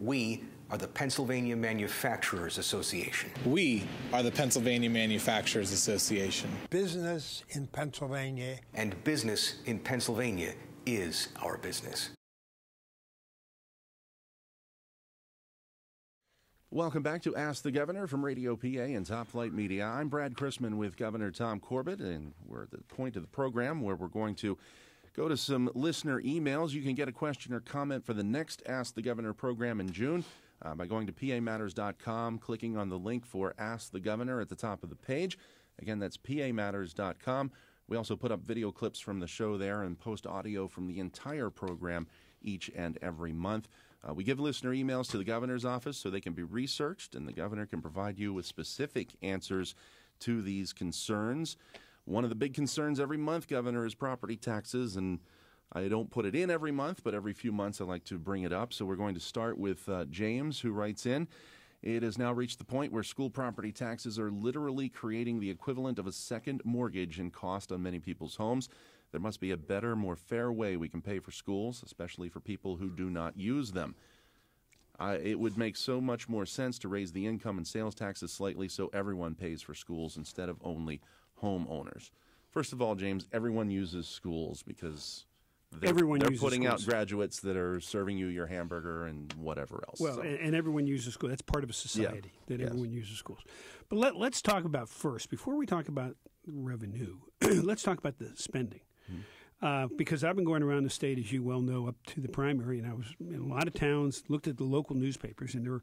We are the Pennsylvania Manufacturers Association. We are the Pennsylvania Manufacturers Association. Business in Pennsylvania. And business in Pennsylvania is our business. Welcome back to Ask the Governor from Radio PA and Top Flight Media. I'm Brad Chrisman with Governor Tom Corbett, and we're at the point of the program where we're going to go to some listener emails. You can get a question or comment for the next Ask the Governor program in June by going to pamatters.com, clicking on the link for Ask the Governor at the top of the page. Again, that's pamatters.com. We also put up video clips from the show there and post audio from the entire program each and every month. We give listener emails to the governor's office so they can be researched, and the governor can provide you with specific answers to these concerns. One of the big concerns every month, Governor, is property taxes, and I don't put it in every month, but every few months I like to bring it up. So we're going to start with James, who writes in. It has now reached the point where school property taxes are literally creating the equivalent of a second mortgage in cost on many people's homes. There must be a better, more fair way we can pay for schools, especially for people who do not use them. It would make so much more sense to raise the income and sales taxes slightly so everyone pays for schools instead of only homeowners. First of all, James, everyone uses schools because they're putting out graduates that are serving you your hamburger and whatever else. Well, and everyone uses schools. That's part of a society that everyone uses schools. But let's talk about first, before we talk about revenue, let's talk about the spending. Because I've been going around the state, as you well know, up to the primary, and I was in a lot of towns, looked at the local newspapers, and there were,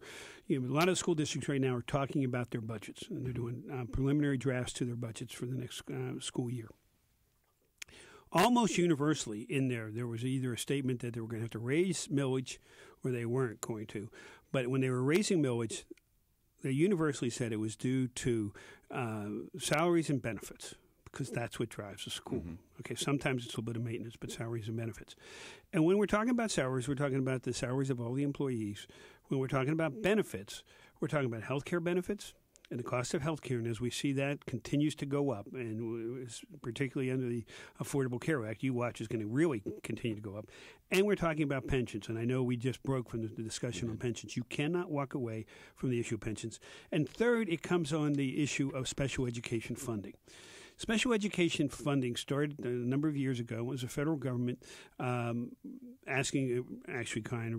a lot of the school districts right now are talking about their budgets, and they're doing preliminary drafts to their budgets for the next school year. Almost universally in there was either a statement that they were going to have to raise millage or they weren't going to. But when they were raising millage, they universally said it was due to salaries and benefits, because that's what drives a school. Mm-hmm. Okay, sometimes it's a little bit of maintenance, but salaries and benefits. And when we're talking about salaries, we're talking about the salaries of all the employees. When we're talking about benefits, we're talking about health care benefits and the cost of health care. And as we see that continues to go up, and particularly under the Affordable Care Act, you watch is going to really continue to go up. And we're talking about pensions. And I know we just broke from the discussion on pensions. You cannot walk away from the issue of pensions. And third, it comes on the issue of special education funding. Special education funding started a number of years ago. It was the federal government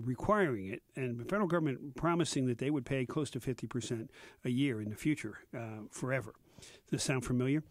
requiring it, and the federal government promising that they would pay close to 50% a year in the future forever. Does this sound familiar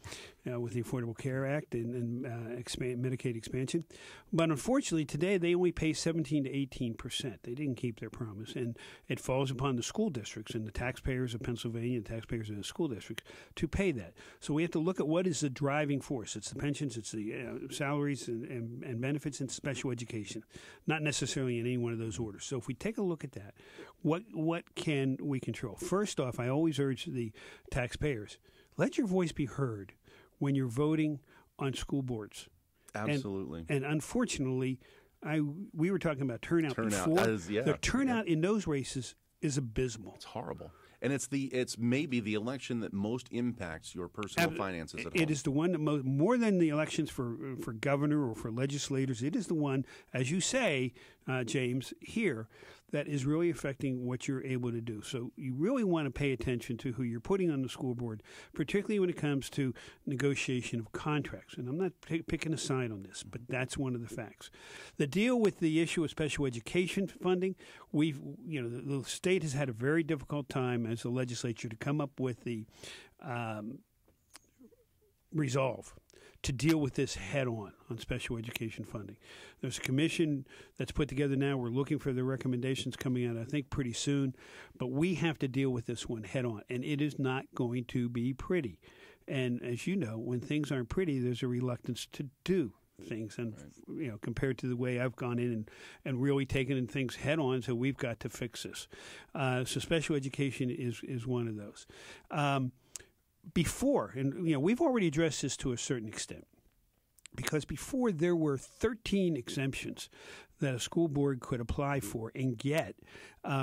with the Affordable Care Act and Medicaid expansion? But unfortunately, today they only pay 17 to 18%. They didn't keep their promise, and it falls upon the school districts and the taxpayers of Pennsylvania and taxpayers of the school districts to pay that. So we have to look at what is the driving force. It's the pensions, it's the salaries and benefits, and special education, not necessarily in any one of those orders. So if we take a look at that, what can we control? First off, I always urge the taxpayers, let your voice be heard when you're voting on school boards. Absolutely. And unfortunately, we were talking about turnout before. The turnout in those races is abysmal. It's horrible. And it's maybe the election that most impacts your personal finances at home. It is the one that more than the elections for governor or for legislators, it is the one, as you say, James, here, that is really affecting what you're able to do. So you really want to pay attention to who you're putting on the school board, particularly when it comes to negotiation of contracts. And I'm not picking a side on this, but that's one of the facts. The deal with the issue of special education funding, the state has had a very difficult time as a legislature to come up with the resolve to deal with this head-on special education funding. There's a commission that's put together now. We're looking for the recommendations coming out, I think, pretty soon. But we have to deal with this one head-on, and it is not going to be pretty. And as you know, when things aren't pretty, there's a reluctance to do things, and compared to the way I've gone in and really taken in things head on, so we've got to fix this. So special education is one of those. Before, and we've already addressed this to a certain extent, because before there were 13 exemptions that a school board could apply for and get,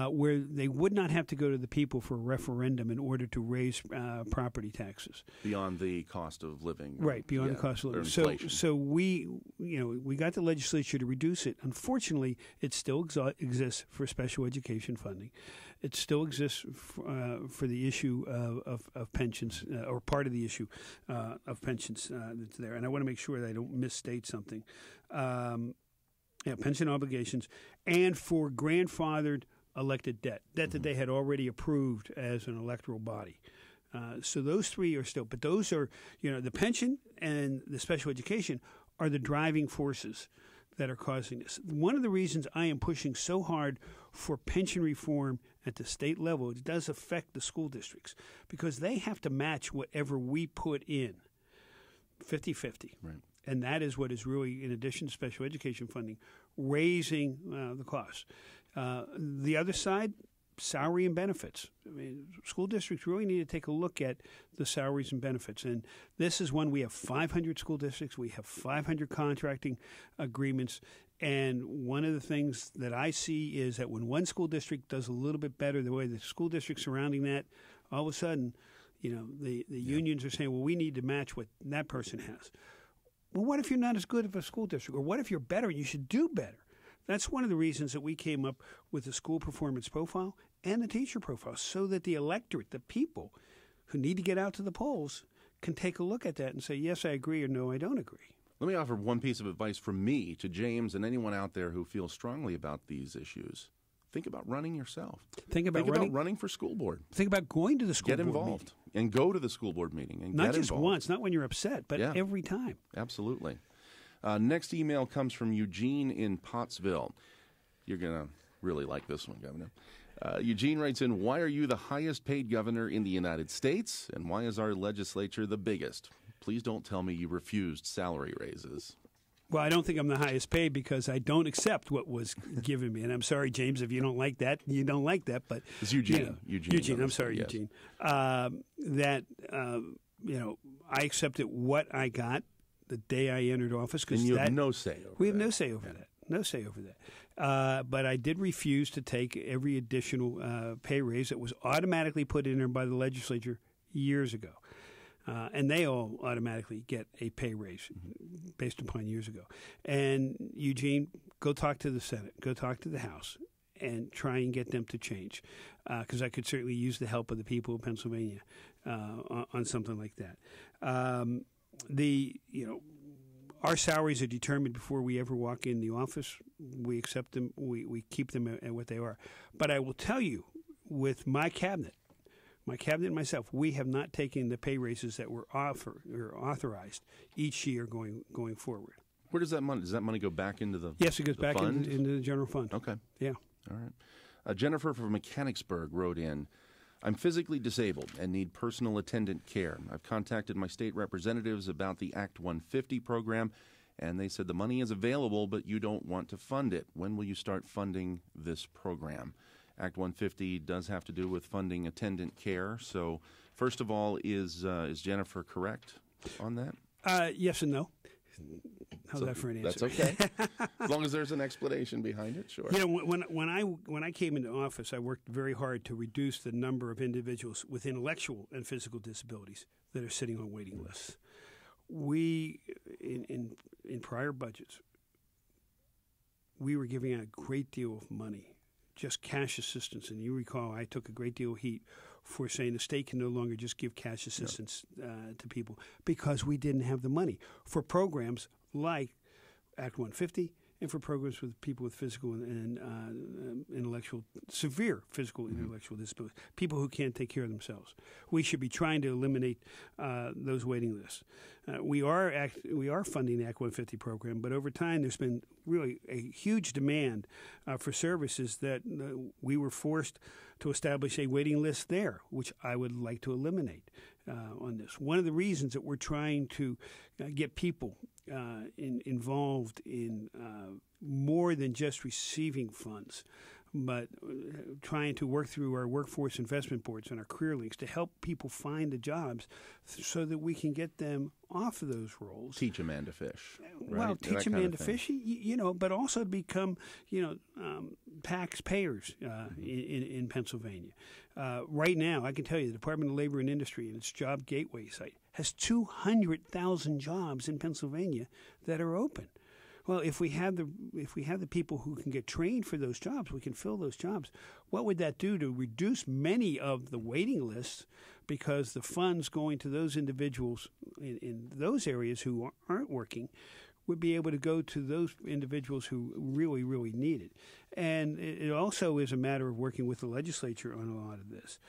where they would not have to go to the people for a referendum in order to raise property taxes Beyond the cost of living. Right, beyond the cost of living. So we got the legislature to reduce it. Unfortunately, it still exists for special education funding. It still exists for the issue of pensions, or part of the issue of pensions that's there. And I want to make sure that I don't misstate something. Pension obligations, and for grandfathered elected debt that they had already approved as an electoral body. So those three are still, but those are, the pension and the special education are the driving forces that are causing this. One of the reasons I am pushing so hard for pension reform at the state level, it does affect the school districts, because they have to match whatever we put in, 50-50. Right. And that is what is really, in addition to special education funding, raising the costs. The other side, salary and benefits. I mean, school districts really need to take a look at the salaries and benefits. And this is one, we have 500 school districts. We have 500 contracting agreements. And one of the things that I see is that when one school district does a little bit better, the way the school district surrounding that, all of a sudden, the unions are saying, well, we need to match what that person has. Well, what if you're not as good of a school district? Or what if you're better and you should do better? That's one of the reasons that we came up with the school performance profile and the teacher profile, so that the electorate, the people who need to get out to the polls, can take a look at that and say, yes, I agree, or no, I don't agree. Let me offer one piece of advice from me to James and anyone out there who feels strongly about these issues. Think about running yourself. Think about running for school board. Think about going to the school board. Get involved and go to the school board meeting and not get just involved. Once, not when you're upset, but every time. Absolutely. Next email comes from Eugene in Pottsville. You're going to really like this one, Governor. Eugene writes in, why are you the highest paid governor in the United States, and why is our legislature the biggest? Please don't tell me you refused salary raises. Well, I don't think I'm the highest paid because I don't accept what was given me. And I'm sorry, James, if you don't like that, you don't like that. But it's Eugene. Eugene. I'm sorry, yes. Eugene. I accepted what I got the day I entered office. And you have no say over We have no say over that. No say over that. But I did refuse to take every additional pay raise that was automatically put in there by the legislature years ago. And they all automatically get a pay raise based upon years ago. And Eugene, go talk to the Senate, go talk to the House, and try and get them to change. Because I could certainly use the help of the people of Pennsylvania on something like that. Our salaries are determined before we ever walk in the office. We accept them. We keep them at what they are. But I will tell you, with my cabinet and myself, we have not taken the pay raises that were authorized each year going forward. Where does that money? Does that money go back into the Yes, it goes back into the general fund. Okay. Yeah. All right. Jennifer from Mechanicsburg wrote in, I'm physically disabled and need personal attendant care. I've contacted my state representatives about the Act 150 program, and they said the money is available, but you don't want to fund it. When will you start funding this program? Act 150 does have to do with funding attendant care. So, first of all, is Jennifer correct on that? Yes and no. How's that for an answer? That's okay. As long as there's an explanation behind it, sure. When I came into office, I worked very hard to reduce the number of individuals with intellectual and physical disabilities that are sitting on waiting lists. We, in prior budgets, we were giving out a great deal of money, just cash assistance. And you recall I took a great deal of heat for saying the state can no longer just give cash assistance to people because we didn't have the money for programs like Act 150 and for programs with people with physical and severe physical and intellectual disabilities, people who can't take care of themselves. We should be trying to eliminate those waiting lists. We are funding the Act 150 program, but over time there's been really a huge demand for services that we were forced to establish a waiting list there, which I would like to eliminate on this. One of the reasons that we're trying to get people involved in more than just receiving funds but trying to work through our workforce investment boards and our career links to help people find the jobs so that we can get them off of those roles. Teach a man to fish. Right? Well, teach a man to fish, but also become, taxpayers in Pennsylvania. Right now, I can tell you the Department of Labor and Industry and its Job Gateway site has 200,000 jobs in Pennsylvania that are open. Well, if we have the people who can get trained for those jobs, we can fill those jobs. What would that do to reduce many of the waiting lists? Because the funds going to those individuals in those areas who aren't working would be able to go to those individuals who really, really need it. And it also is a matter of working with the legislature on a lot of this.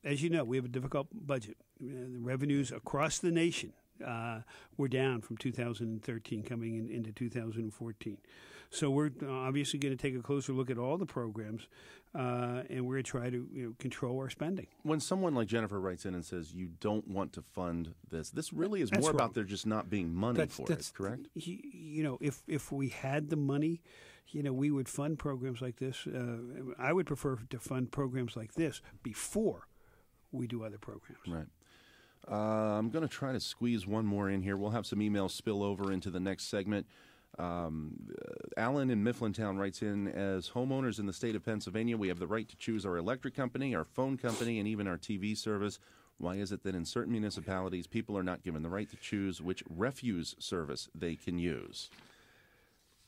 As you know, we have a difficult budget. The revenues across the nation were down from 2013 coming into 2014. So we're obviously going to take a closer look at all the programs, and we're going to try to control our spending. When someone like Jennifer writes in and says you don't want to fund this really is more about there just not being money for it, correct? If we had the money, we would fund programs like this. I would prefer to fund programs like this before we do other programs. Right. I'm going to try to squeeze one more in here. We'll have some emails spill over into the next segment. Alan in Mifflintown writes in, as homeowners in the state of Pennsylvania, we have the right to choose our electric company, our phone company, and even our TV service. Why is it that in certain municipalities people are not given the right to choose which refuse service they can use?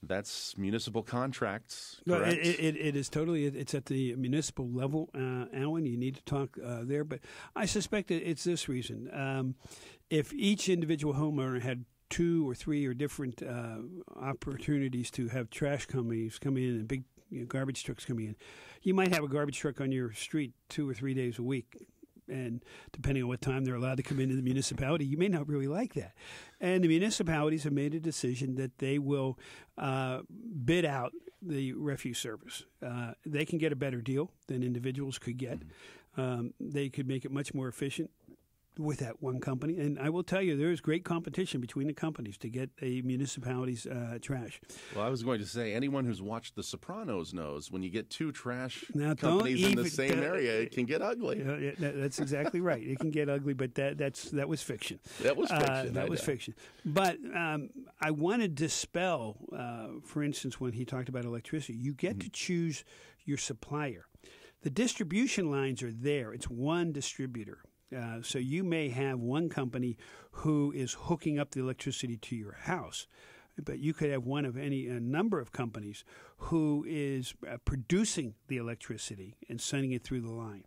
That's municipal contracts, correct? No, it is totally. It's at the municipal level, Alan. You need to talk there. But I suspect it's this reason. If each individual homeowner had 2 or 3 or different opportunities to have trash companies come in and big garbage trucks coming in, you might have a garbage truck on your street 2 or 3 days a week. And depending on what time they're allowed to come into the municipality, you may not really like that. And the municipalities have made a decision that they will bid out the refuse service. They can get a better deal than individuals could get. They could make it much more efficient with that one company. And I will tell you, there is great competition between the companies to get a municipality's trash. Well, I was going to say, anyone who's watched The Sopranos knows when you get 2 trash companies in the same area, it can get ugly. That's exactly right. It can get ugly, but that was fiction. That was fiction. That was fiction. But I want to dispel, for instance, when he talked about electricity, you get to choose your supplier. The distribution lines are there. It's one distributor. So you may have one company who is hooking up the electricity to your house, but you could have a number of companies who is producing the electricity and sending it through the line.